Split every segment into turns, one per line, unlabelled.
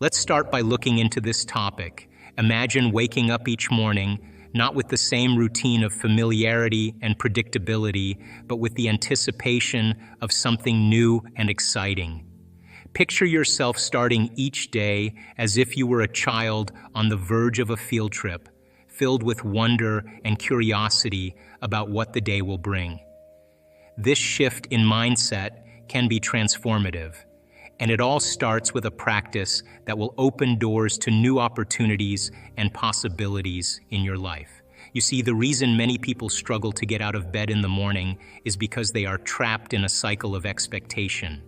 Let's start by looking into this topic. Imagine waking up each morning, not with the same routine of familiarity and predictability, but with the anticipation of something new and exciting. Picture yourself starting each day as if you were a child on the verge of a field trip, filled with wonder and curiosity about what the day will bring. This shift in mindset can be transformative, and it all starts with a practice that will open doors to new opportunities and possibilities in your life. You see, the reason many people struggle to get out of bed in the morning is because they are trapped in a cycle of expectation.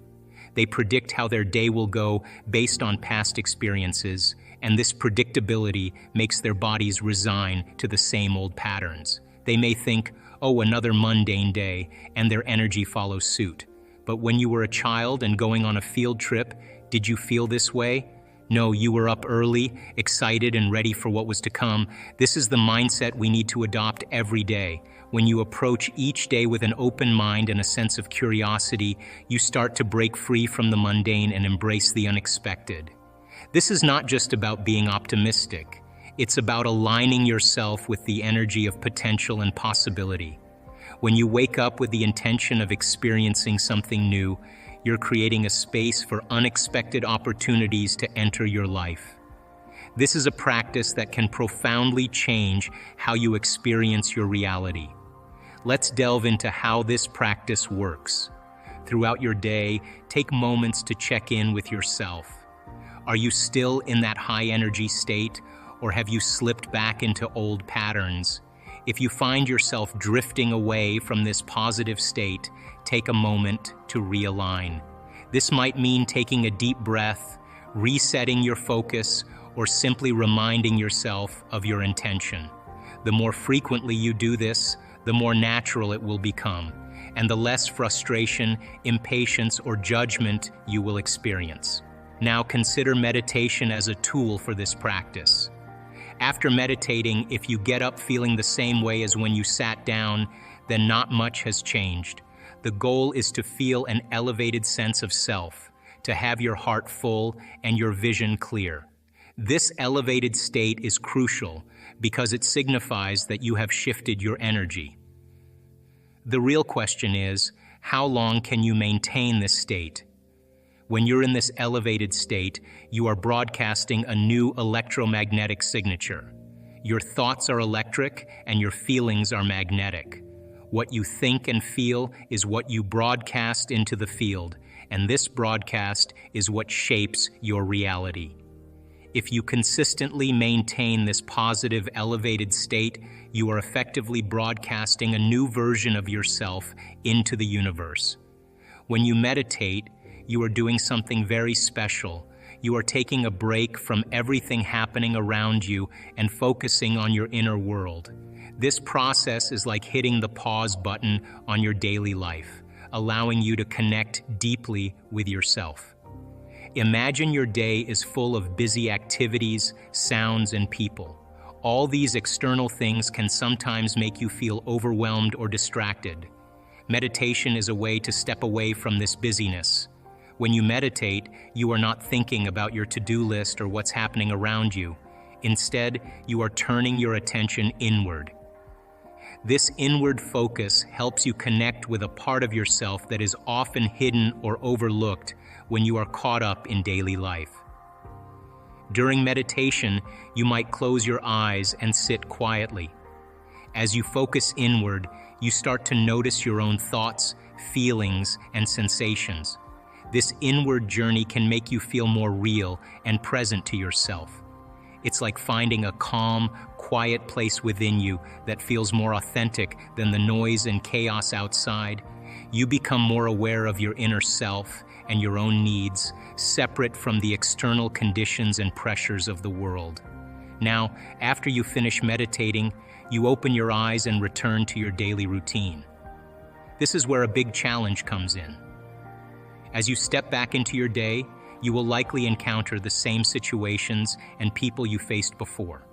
They predict how their day will go based on past experiences, and this predictability makes their bodies resign to the same old patterns. They may think, oh, another mundane day, and their energy follows suit. But when you were a child and going on a field trip, did you feel this way? No, you were up early, excited and ready for what was to come. This is the mindset we need to adopt every day. When you approach each day with an open mind and a sense of curiosity, you start to break free from the mundane and embrace the unexpected. This is not just about being optimistic. It's about aligning yourself with the energy of potential and possibility. When you wake up with the intention of experiencing something new, you're creating a space for unexpected opportunities to enter your life. This is a practice that can profoundly change how you experience your reality. Let's delve into how this practice works. Throughout your day, take moments to check in with yourself. Are you still in that high-energy state, or have you slipped back into old patterns? If you find yourself drifting away from this positive state, take a moment to realign. This might mean taking a deep breath, resetting your focus, or simply reminding yourself of your intention. The more frequently you do this, the more natural it will become, and the less frustration, impatience, or judgment you will experience. Now consider meditation as a tool for this practice. After meditating, if you get up feeling the same way as when you sat down, then not much has changed. The goal is to feel an elevated sense of self, to have your heart full and your vision clear. This elevated state is crucial because it signifies that you have shifted your energy. The real question is, how long can you maintain this state? When you're in this elevated state, you are broadcasting a new electromagnetic signature. Your thoughts are electric and your feelings are magnetic. What you think and feel is what you broadcast into the field, and this broadcast is what shapes your reality. If you consistently maintain this positive, elevated state, you are effectively broadcasting a new version of yourself into the universe. When you meditate, you are doing something very special. You are taking a break from everything happening around you and focusing on your inner world. This process is like hitting the pause button on your daily life, allowing you to connect deeply with yourself. Imagine your day is full of busy activities, sounds, and people. All these external things can sometimes make you feel overwhelmed or distracted. Meditation is a way to step away from this busyness. When you meditate, you are not thinking about your to-do list or what's happening around you. Instead, you are turning your attention inward. This inward focus helps you connect with a part of yourself that is often hidden or overlooked when you are caught up in daily life. During meditation, you might close your eyes and sit quietly. As you focus inward, you start to notice your own thoughts, feelings, and sensations. This inward journey can make you feel more real and present to yourself. It's like finding a calm, quiet place within you that feels more authentic than the noise and chaos outside. You become more aware of your inner self and your own needs, separate from the external conditions and pressures of the world. Now, after you finish meditating, you open your eyes and return to your daily routine. This is where a big challenge comes in. As you step back into your day, you will likely encounter the same situations and people you faced before.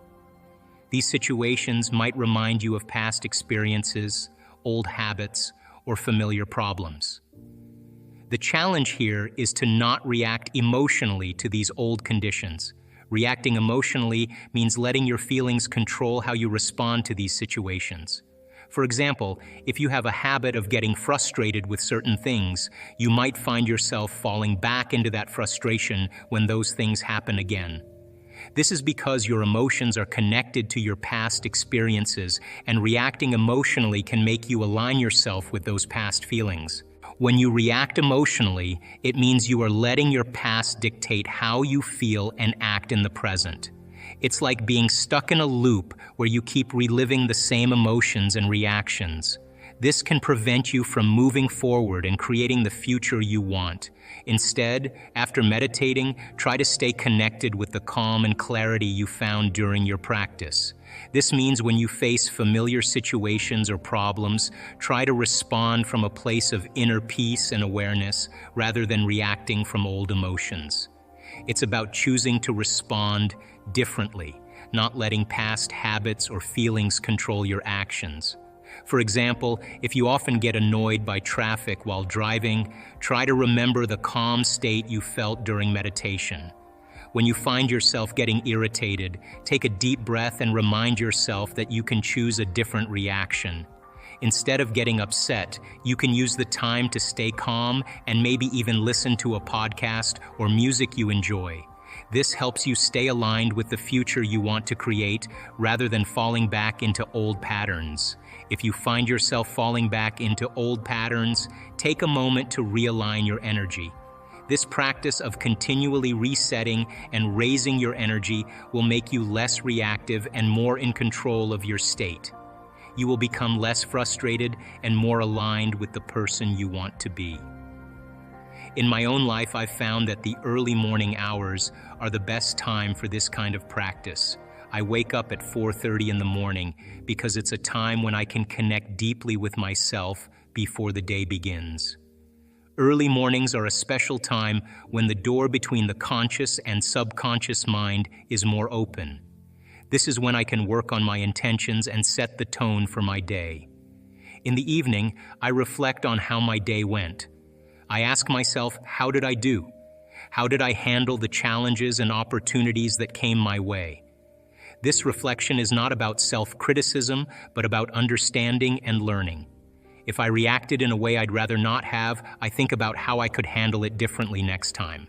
These situations might remind you of past experiences, old habits, or familiar problems. The challenge here is to not react emotionally to these old conditions. Reacting emotionally means letting your feelings control how you respond to these situations. For example, if you have a habit of getting frustrated with certain things, you might find yourself falling back into that frustration when those things happen again. This is because your emotions are connected to your past experiences, and reacting emotionally can make you align yourself with those past feelings. When you react emotionally, it means you are letting your past dictate how you feel and act in the present. It's like being stuck in a loop where you keep reliving the same emotions and reactions. This can prevent you from moving forward and creating the future you want. Instead, after meditating, try to stay connected with the calm and clarity you found during your practice. This means when you face familiar situations or problems, try to respond from a place of inner peace and awareness rather than reacting from old emotions. It's about choosing to respond differently, not letting past habits or feelings control your actions. For example, if you often get annoyed by traffic while driving, try to remember the calm state you felt during meditation. When you find yourself getting irritated, take a deep breath and remind yourself that you can choose a different reaction. Instead of getting upset, you can use the time to stay calm and maybe even listen to a podcast or music you enjoy. This helps you stay aligned with the future you want to create rather than falling back into old patterns. If you find yourself falling back into old patterns, take a moment to realign your energy. This practice of continually resetting and raising your energy will make you less reactive and more in control of your state. You will become less frustrated and more aligned with the person you want to be. In my own life, I've found that the early morning hours are the best time for this kind of practice. I wake up at 4:30 in the morning because it's a time when I can connect deeply with myself before the day begins. Early mornings are a special time when the door between the conscious and subconscious mind is more open. This is when I can work on my intentions and set the tone for my day. In the evening, I reflect on how my day went. I ask myself, how did I do? How did I handle the challenges and opportunities that came my way? This reflection is not about self-criticism, but about understanding and learning. If I reacted in a way I'd rather not have, I think about how I could handle it differently next time.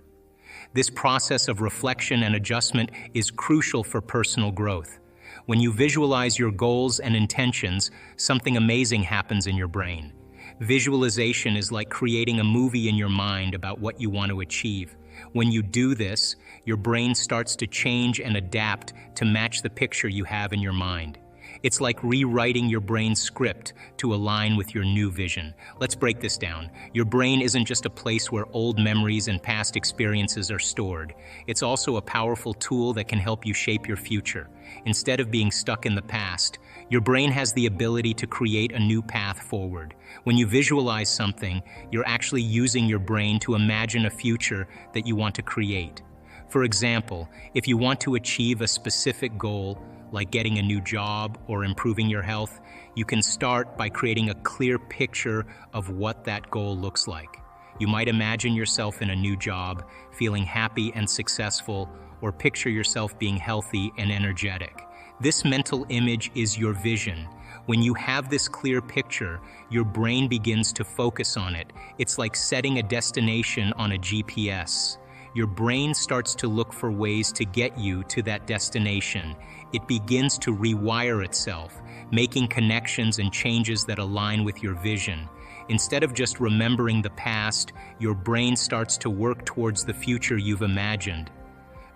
This process of reflection and adjustment is crucial for personal growth. When you visualize your goals and intentions, something amazing happens in your brain. Visualization is like creating a movie in your mind about what you want to achieve. When you do this, your brain starts to change and adapt to match the picture you have in your mind. It's like rewriting your brain's script to align with your new vision. Let's break this down. Your brain isn't just a place where old memories and past experiences are stored. It's also a powerful tool that can help you shape your future. Instead of being stuck in the past, your brain has the ability to create a new path forward. When you visualize something, you're actually using your brain to imagine a future that you want to create. For example, if you want to achieve a specific goal, like getting a new job or improving your health, you can start by creating a clear picture of what that goal looks like. You might imagine yourself in a new job, feeling happy and successful, or picture yourself being healthy and energetic. This mental image is your vision. When you have this clear picture, your brain begins to focus on it. It's like setting a destination on a GPS. Your brain starts to look for ways to get you to that destination. It begins to rewire itself, making connections and changes that align with your vision. Instead of just remembering the past, your brain starts to work towards the future you've imagined.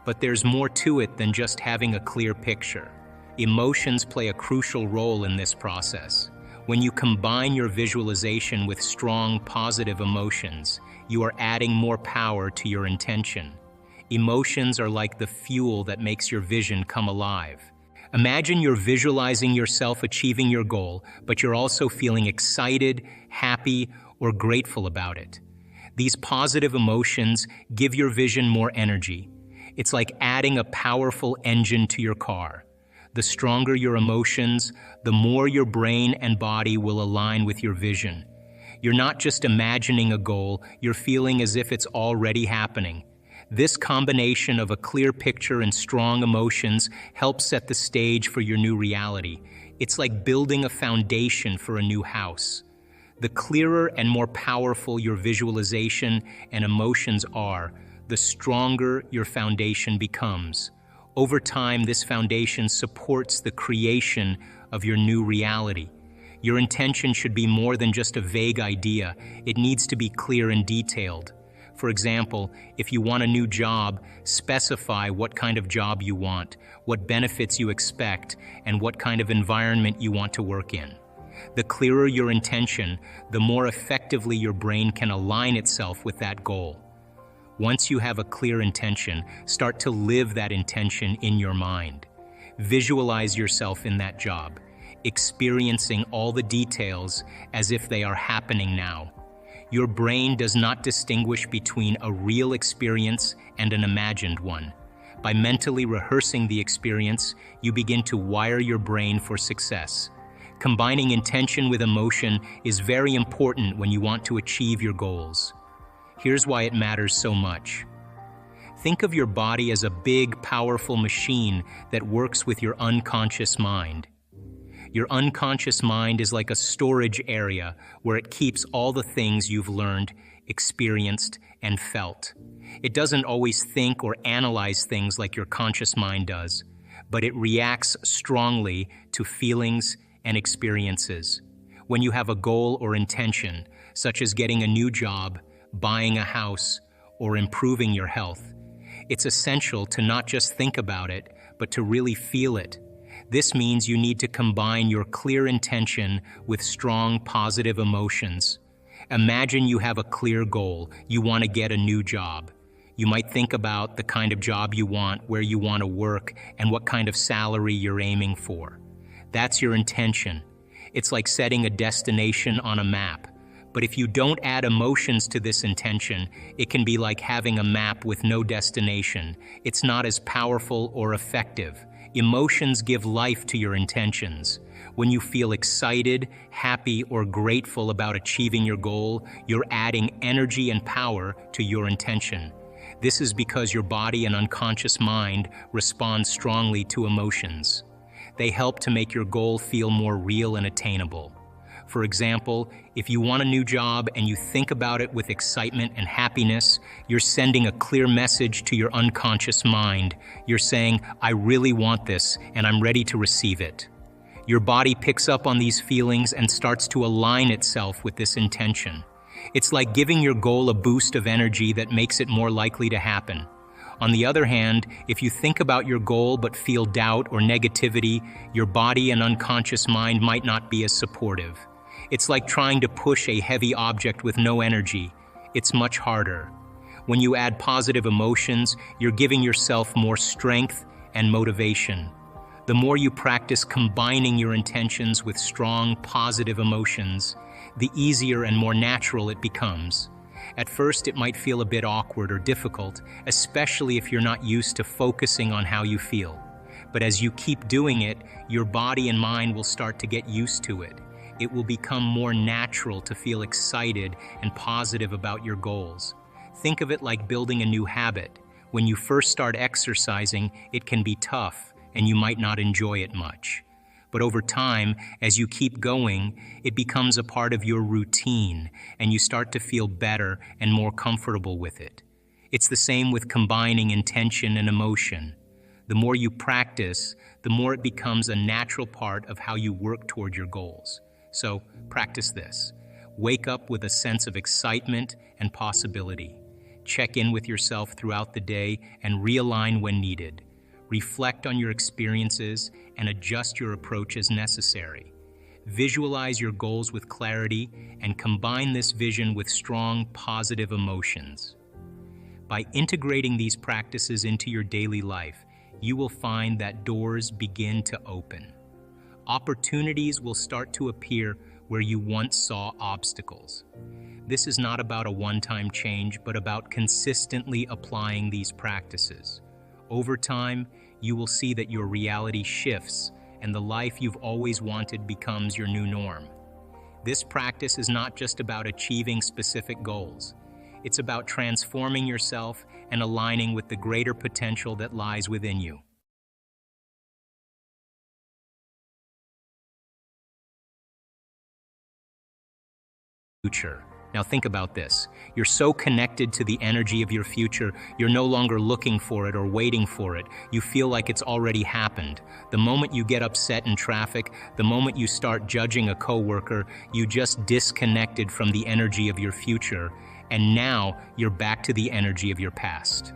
But there's more to it than just having a clear picture. Emotions play a crucial role in this process. When you combine your visualization with strong, positive emotions, you are adding more power to your intention. Emotions are like the fuel that makes your vision come alive. Imagine you're visualizing yourself achieving your goal, but you're also feeling excited, happy, or grateful about it. These positive emotions give your vision more energy. It's like adding a powerful engine to your car. The stronger your emotions, the more your brain and body will align with your vision. You're not just imagining a goal, you're feeling as if it's already happening. This combination of a clear picture and strong emotions helps set the stage for your new reality. It's like building a foundation for a new house. The clearer and more powerful your visualization and emotions are, the stronger your foundation becomes. Over time, this foundation supports the creation of your new reality. Your intention should be more than just a vague idea. It needs to be clear and detailed. For example, if you want a new job, specify what kind of job you want, what benefits you expect, and what kind of environment you want to work in. The clearer your intention, the more effectively your brain can align itself with that goal. Once you have a clear intention, start to live that intention in your mind. Visualize yourself in that job, experiencing all the details as if they are happening now. Your brain does not distinguish between a real experience and an imagined one. By mentally rehearsing the experience, you begin to wire your brain for success. Combining intention with emotion is very important when you want to achieve your goals. Here's why it matters so much. Think of your body as a big, powerful machine that works with your unconscious mind. Your unconscious mind is like a storage area where it keeps all the things you've learned, experienced, and felt. It doesn't always think or analyze things like your conscious mind does, but it reacts strongly to feelings and experiences. When you have a goal or intention, such as getting a new job, buying a house, or improving your health, it's essential to not just think about it, but to really feel it. This means you need to combine your clear intention with strong positive emotions. Imagine you have a clear goal. You want to get a new job. You might think about the kind of job you want, where you want to work, and what kind of salary you're aiming for. That's your intention. It's like setting a destination on a map. But if you don't add emotions to this intention, it can be like having a map with no destination. It's not as powerful or effective. Emotions give life to your intentions. When you feel excited, happy, or grateful about achieving your goal, you're adding energy and power to your intention. This is because your body and unconscious mind respond strongly to emotions. They help to make your goal feel more real and attainable. For example, if you want a new job and you think about it with excitement and happiness, you're sending a clear message to your unconscious mind. You're saying, I really want this and I'm ready to receive it. Your body picks up on these feelings and starts to align itself with this intention. It's like giving your goal a boost of energy that makes it more likely to happen. On the other hand, if you think about your goal but feel doubt or negativity, your body and unconscious mind might not be as supportive. It's like trying to push a heavy object with no energy. It's much harder. When you add positive emotions, you're giving yourself more strength and motivation. The more you practice combining your intentions with strong, positive emotions, the easier and more natural it becomes. At first, it might feel a bit awkward or difficult, especially if you're not used to focusing on how you feel. But as you keep doing it, your body and mind will start to get used to it. It will become more natural to feel excited and positive about your goals. Think of it like building a new habit. When you first start exercising, it can be tough and you might not enjoy it much. But over time, as you keep going, it becomes a part of your routine and you start to feel better and more comfortable with it. It's the same with combining intention and emotion. The more you practice, the more it becomes a natural part of how you work toward your goals. So practice this. Wake up with a sense of excitement and possibility. Check in with yourself throughout the day and realign when needed. Reflect on your experiences and adjust your approach as necessary. Visualize your goals with clarity and combine this vision with strong, positive emotions. By integrating these practices into your daily life, you will find that doors begin to open. Opportunities will start to appear where you once saw obstacles. This is not about a one-time change, but about consistently applying these practices. Over time, you will see that your reality shifts and the life you've always wanted becomes your new norm. This practice is not just about achieving specific goals. It's about transforming yourself and aligning with the greater potential that lies within you. Future. Now think about this. You're so connected to the energy of your future, you're no longer looking for it or waiting for it. You feel like it's already happened. The moment you get upset in traffic, the moment you start judging a coworker, you just disconnected from the energy of your future, and now you're back to the energy of your past.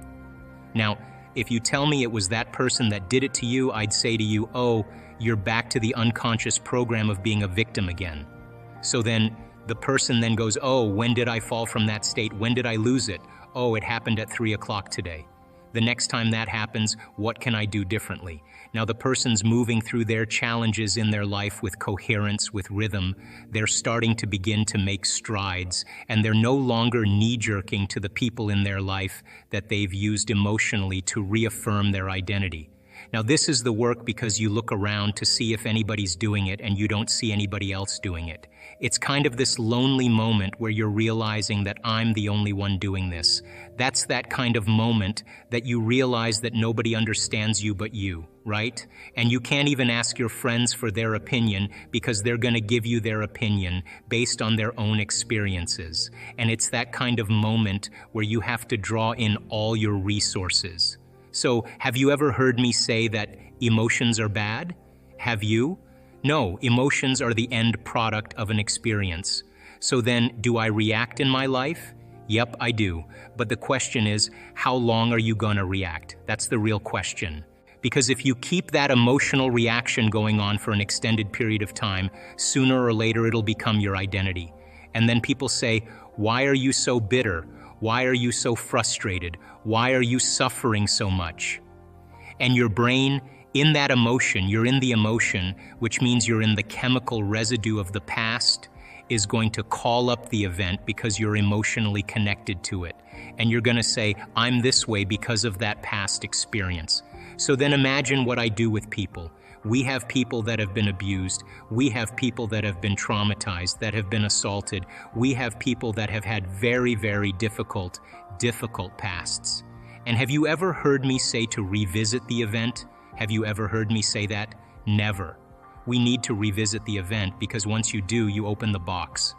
Now, if you tell me it was that person that did it to you, I'd say to you, oh, you're back to the unconscious program of being a victim again. So then, the person then goes, oh, when did I fall from that state? When did I lose it? Oh, it happened at 3 o'clock today. The next time that happens, what can I do differently? Now the person's moving through their challenges in their life with coherence, with rhythm. They're starting to begin to make strides, and they're no longer knee-jerking to the people in their life that they've used emotionally to reaffirm their identity. Now this is the work because you look around to see if anybody's doing it and you don't see anybody else doing it. It's kind of this lonely moment where you're realizing that I'm the only one doing this. That's that kind of moment that you realize that nobody understands you but you, right? And you can't even ask your friends for their opinion because they're going to give you their opinion based on their own experiences. And it's that kind of moment where you have to draw in all your resources. So, have you ever heard me say that emotions are bad? Have you? No, emotions are the end product of an experience. So then, do I react in my life? Yep, I do. But the question is, how long are you gonna react? That's the real question. Because if you keep that emotional reaction going on for an extended period of time, sooner or later it'll become your identity. And then people say, why are you so bitter? Why are you so frustrated? Why are you suffering so much? And your brain, in that emotion, you're in the emotion, which means you're in the chemical residue of the past, is going to call up the event because you're emotionally connected to it. And you're going to say, I'm this way because of that past experience. So then imagine what I do with people. We have people that have been abused. We have people that have been traumatized, that have been assaulted. We have people that have had very, very difficult pasts. And have you ever heard me say to revisit the event? Have you ever heard me say that? Never. We need to revisit the event because once you do, you open the box.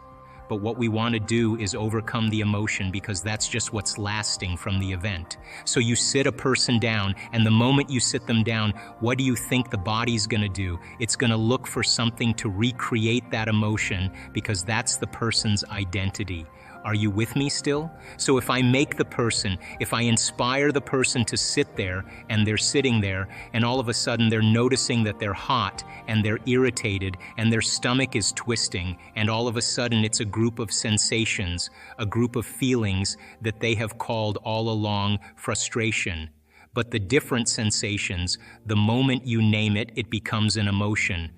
But what we want to do is overcome the emotion because that's just what's lasting from the event. So you sit a person down, and the moment you sit them down, what do you think the body's going to do? It's going to look for something to recreate that emotion because that's the person's identity. Are you with me still? So if I make the person, if I inspire the person to sit there, and they're sitting there, and all of a sudden they're noticing that they're hot, and they're irritated, and their stomach is twisting, and all of a sudden it's a group of sensations, a group of feelings that they have called all along frustration. But the different sensations, the moment you name it, it becomes an emotion.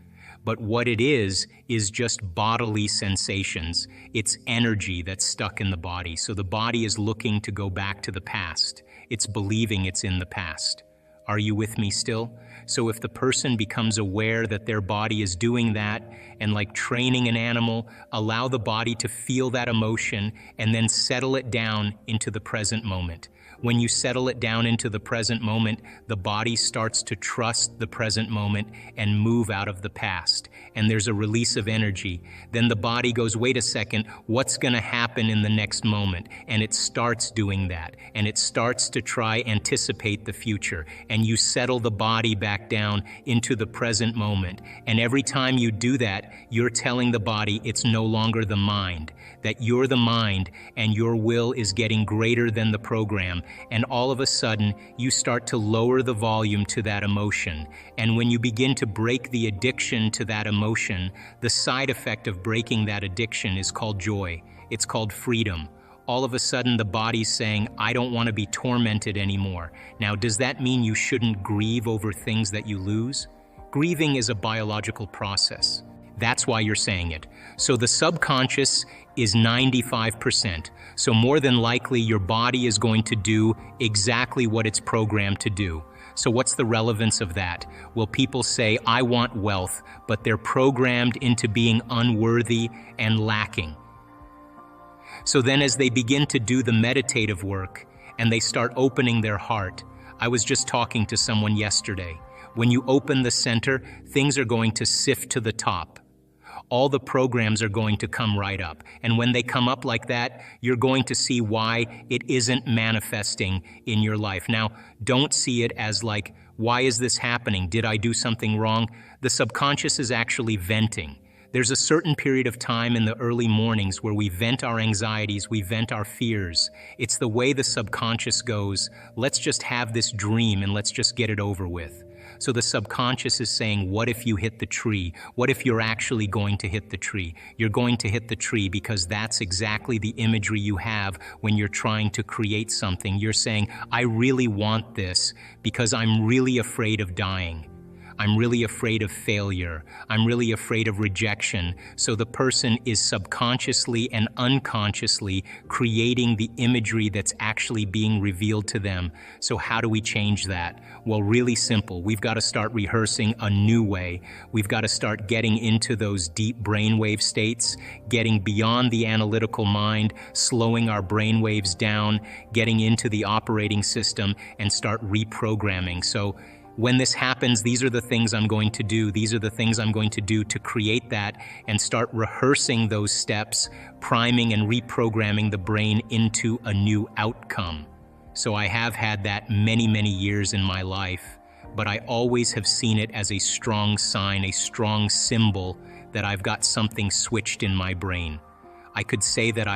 But what it is just bodily sensations. It's energy that's stuck in the body. So the body is looking to go back to the past. It's believing it's in the past. Are you with me still? So if the person becomes aware that their body is doing that, and like training an animal, allow the body to feel that emotion and then settle it down into the present moment. When you settle it down into the present moment, the body starts to trust the present moment and move out of the past. And there's a release of energy. Then the body goes, wait a second, what's going to happen in the next moment? And it starts doing that. And it starts to try anticipate the future. And you settle the body back down into the present moment. And every time you do that, you're telling the body it's no longer the mind, that you're the mind and your will is getting greater than the program. And all of a sudden, you start to lower the volume to that emotion. And when you begin to break the addiction to that emotion, the side effect of breaking that addiction is called joy. It's called freedom. All of a sudden, the body's saying, I don't want to be tormented anymore. Now, does that mean you shouldn't grieve over things that you lose? Grieving is a biological process. That's why you're saying it. So the subconscious is 95%. So more than likely, your body is going to do exactly what it's programmed to do. So what's the relevance of that? Well, people say, I want wealth, but they're programmed into being unworthy and lacking. So then as they begin to do the meditative work and they start opening their heart, I was just talking to someone yesterday. When you open the center, things are going to sift to the top. All the programs are going to come right up. And when they come up like that, you're going to see why it isn't manifesting in your life. Now, don't see it as like, why is this happening? Did I do something wrong? The subconscious is actually venting. There's a certain period of time in the early mornings where we vent our anxieties, we vent our fears. It's the way the subconscious goes, let's just have this dream and let's just get it over with. So the subconscious is saying, what if you hit the tree? What if you're actually going to hit the tree? You're going to hit the tree because that's exactly the imagery you have when you're trying to create something. You're saying, I really want this because I'm really afraid of dying. I'm really afraid of failure. I'm really afraid of rejection. So the person is subconsciously and unconsciously creating the imagery that's actually being revealed to them. So how do we change that? Well, really simple. We've got to start rehearsing a new way. We've got to start getting into those deep brainwave states, getting beyond the analytical mind, slowing our brainwaves down, getting into the operating system and start reprogramming. So when this happens, these are the things I'm going to do. These are the things I'm going to do to create that and start rehearsing those steps, priming and reprogramming the brain into a new outcome. So I have had that many, many years in my life, but I always have seen it as a strong sign, a strong symbol that I've got something switched in my brain. I could say that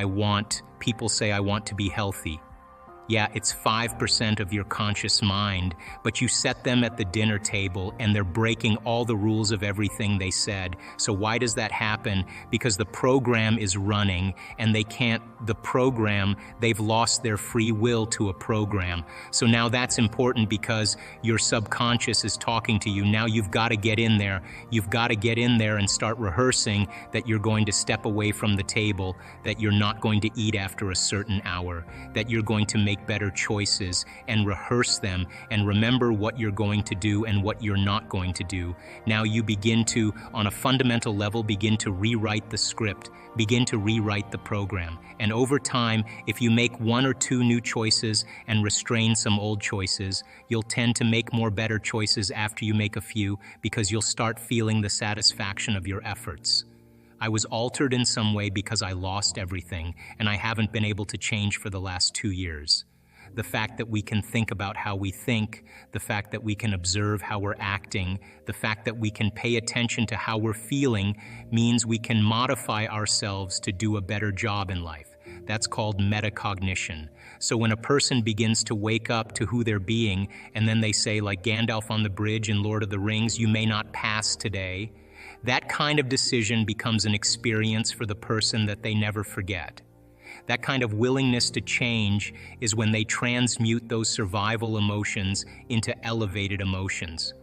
people say I want to be healthy. Yeah, it's 5% of your conscious mind, but you set them at the dinner table and they're breaking all the rules of everything they said. So why does that happen? Because the program is running and they've lost their free will to a program. So now that's important because your subconscious is talking to you. Now you've got to get in there. You've got to get in there and start rehearsing that you're going to step away from the table, that you're not going to eat after a certain hour, that you're going to make better choices and rehearse them and remember what you're going to do and what you're not going to do. Now you begin to, on a fundamental level, begin to rewrite the script, begin to rewrite the program. And over time, if you make one or two new choices and restrain some old choices, you'll tend to make more better choices after you make a few because you'll start feeling the satisfaction of your efforts. I was altered in some way because I lost everything, and I haven't been able to change for the last 2 years. The fact that we can think about how we think, the fact that we can observe how we're acting, the fact that we can pay attention to how we're feeling means we can modify ourselves to do a better job in life. That's called metacognition. So when a person begins to wake up to who they're being, and then they say, like Gandalf on the bridge in Lord of the Rings, you may not pass today, that kind of decision becomes an experience for the person that they never forget. That kind of willingness to change is when they transmute those survival emotions into elevated emotions.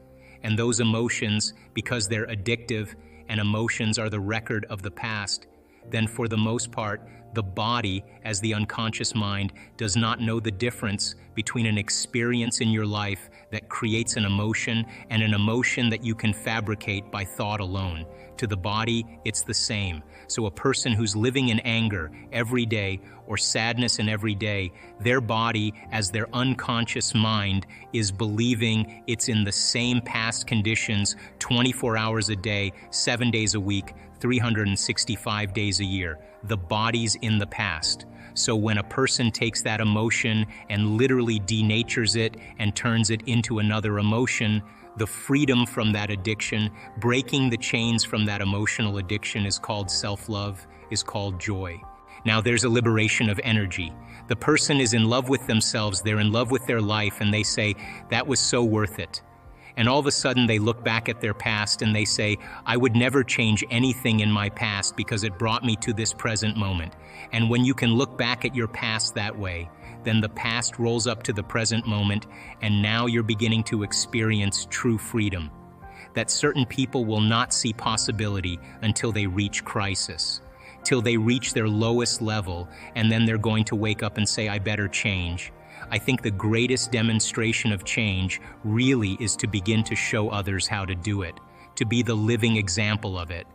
And those emotions, because they're addictive and emotions are the record of the past, then for the most part, the body, as the unconscious mind, does not know the difference between an experience in your life that creates an emotion and an emotion that you can fabricate by thought alone. To the body, it's the same. So a person who's living in anger every day or sadness in every day, their body, as their unconscious mind, is believing it's in the same past conditions 24 hours a day, 7 days a week, 365 days a year. The body's in the past. So when a person takes that emotion and literally denatures it and turns it into another emotion, the freedom from that addiction, breaking the chains from that emotional addiction is called self-love, is called joy. Now there's a liberation of energy. The person is in love with themselves, they're in love with their life, and they say, that was so worth it. And all of a sudden they look back at their past and they say, I would never change anything in my past because it brought me to this present moment. And when you can look back at your past that way, then the past rolls up to the present moment, and now you're beginning to experience true freedom. That certain people will not see possibility until they reach crisis, till they reach their lowest level, and then they're going to wake up and say, I better change. I think the greatest demonstration of change really is to begin to show others how to do it, to be the living example of it.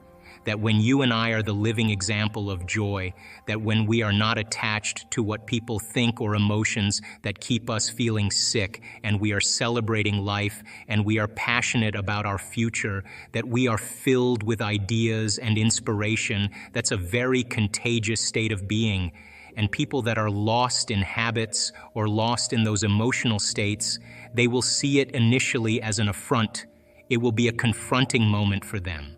That when you and I are the living example of joy, that when we are not attached to what people think or emotions that keep us feeling sick, and we are celebrating life and we are passionate about our future, that we are filled with ideas and inspiration, that's a very contagious state of being. And people that are lost in habits or lost in those emotional states, they will see it initially as an affront. It will be a confronting moment for them.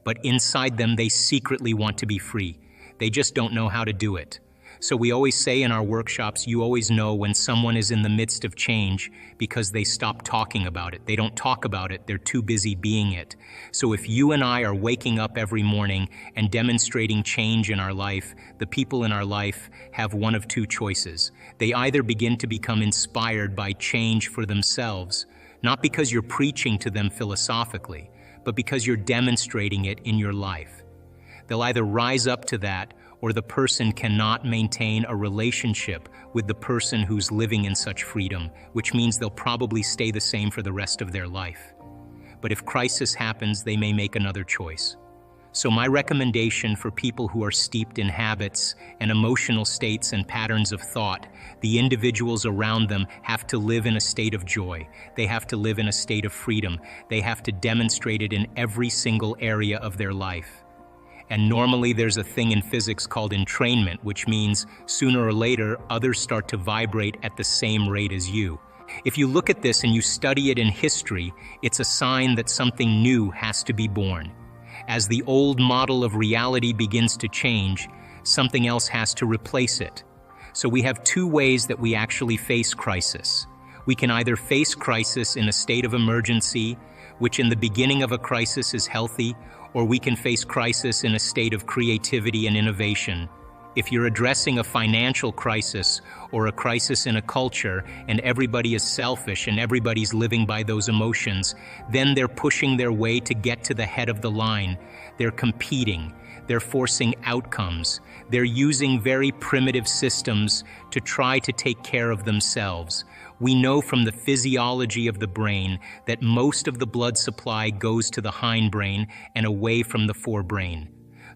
But inside them, they secretly want to be free. They just don't know how to do it. So we always say in our workshops, you always know when someone is in the midst of change because they stop talking about it. They don't talk about it, they're too busy being it. So if you and I are waking up every morning and demonstrating change in our life, the people in our life have one of two choices. They either begin to become inspired by change for themselves, not because you're preaching to them philosophically, but because you're demonstrating it in your life. They'll either rise up to that, or the person cannot maintain a relationship with the person who's living in such freedom, which means they'll probably stay the same for the rest of their life. But if crisis happens, they may make another choice. So my recommendation for people who are steeped in habits and emotional states and patterns of thought, the individuals around them have to live in a state of joy. They have to live in a state of freedom. They have to demonstrate it in every single area of their life. And normally there's a thing in physics called entrainment, which means sooner or later, others start to vibrate at the same rate as you. If you look at this and you study it in history, it's a sign that something new has to be born. As the old model of reality begins to change, something else has to replace it. So we have two ways that we actually face crisis. We can either face crisis in a state of emergency, which in the beginning of a crisis is healthy, or we can face crisis in a state of creativity and innovation. If you're addressing a financial crisis or a crisis in a culture and everybody is selfish and everybody's living by those emotions, then they're pushing their way to get to the head of the line. They're competing. They're forcing outcomes. They're using very primitive systems to try to take care of themselves. We know from the physiology of the brain that most of the blood supply goes to the hindbrain and away from the forebrain.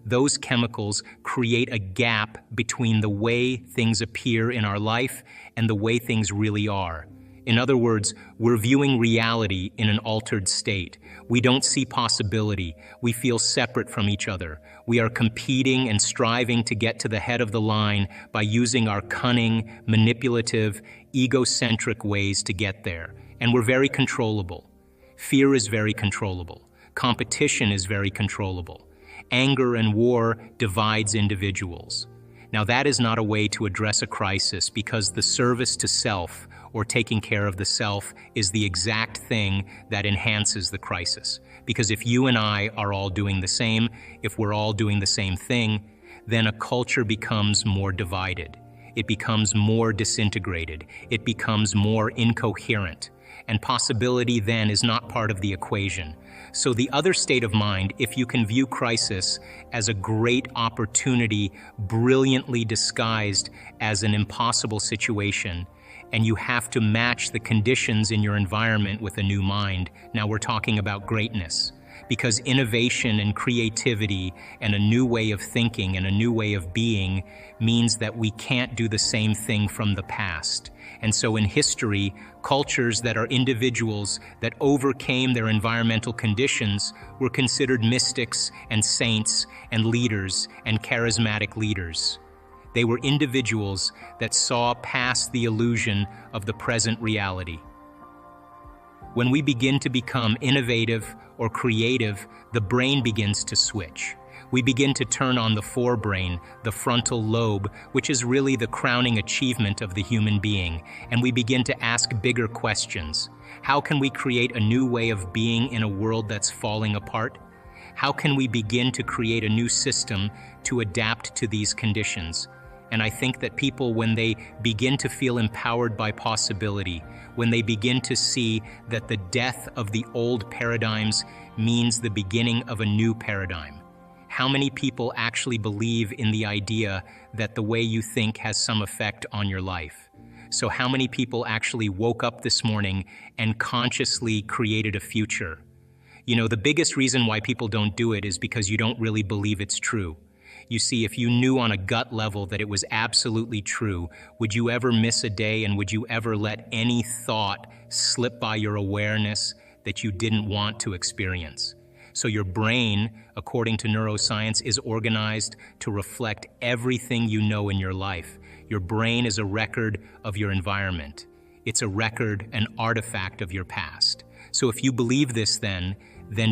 Those chemicals create a gap between the way things appear in our life and the way things really are. In other words, we're viewing reality in an altered state. We don't see possibility. We feel separate from each other. We are competing and striving to get to the head of the line by using our cunning, manipulative, egocentric ways to get there. And we're very controllable. Fear is very controllable. Competition is very controllable. Anger and war divides individuals. Now that is not a way to address a crisis, because the service to self, or taking care of the self, is the exact thing that enhances the crisis. Because if you and I are all doing the same, if we're all doing the same thing, then a culture becomes more divided. It becomes more disintegrated. It becomes more incoherent. And possibility then is not part of the equation. So the other state of mind, if you can view crisis as a great opportunity, brilliantly disguised as an impossible situation, and you have to match the conditions in your environment with a new mind. Now we're talking about greatness. Because innovation and creativity and a new way of thinking and a new way of being means that we can't do the same thing from the past. And so in history, cultures that are individuals that overcame their environmental conditions were considered mystics and saints and leaders and charismatic leaders. They were individuals that saw past the illusion of the present reality. When we begin to become innovative or creative, the brain begins to switch. We begin to turn on the forebrain, the frontal lobe, which is really the crowning achievement of the human being, and we begin to ask bigger questions. How can we create a new way of being in a world that's falling apart? How can we begin to create a new system to adapt to these conditions? And I think that people, when they begin to feel empowered by possibility, when they begin to see that the death of the old paradigms means the beginning of a new paradigm. How many people actually believe in the idea that the way you think has some effect on your life? So how many people actually woke up this morning and consciously created a future? The biggest reason why people don't do it is because you don't really believe it's true. You see, if you knew on a gut level that it was absolutely true, would you ever miss a day, and would you ever let any thought slip by your awareness that you didn't want to experience? So your brain, according to neuroscience, is organized to reflect everything you know in your life. Your brain is a record of your environment. It's a record, an artifact of your past. So if you believe this, then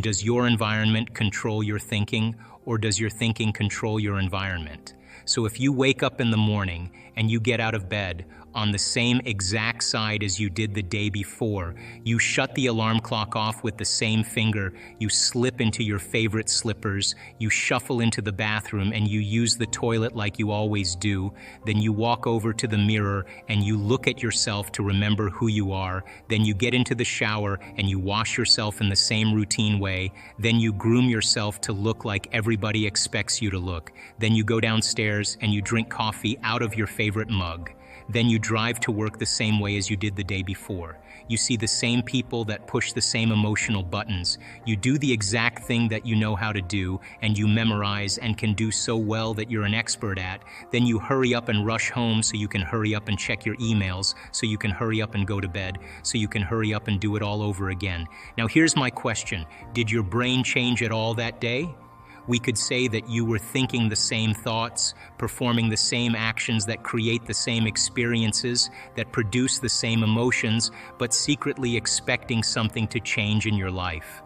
does your environment control your thinking, or does your thinking control your environment? So if you wake up in the morning and you get out of bed on the same exact side as you did the day before, you shut the alarm clock off with the same finger, you slip into your favorite slippers, you shuffle into the bathroom, and you use the toilet like you always do, then you walk over to the mirror and you look at yourself to remember who you are, then you get into the shower and you wash yourself in the same routine way, then you groom yourself to look like everybody expects you to look, then you go downstairs and you drink coffee out of your favorite mug. Then you drive to work the same way as you did the day before. You see the same people that push the same emotional buttons. You do the exact thing that you know how to do, and you memorize and can do so well that you're an expert at. Then you hurry up and rush home so you can hurry up and check your emails, so you can hurry up and go to bed, so you can hurry up and do it all over again. Now here's my question. Did your brain change at all that day? We could say that you were thinking the same thoughts, performing the same actions that create the same experiences, that produce the same emotions, but secretly expecting something to change in your life.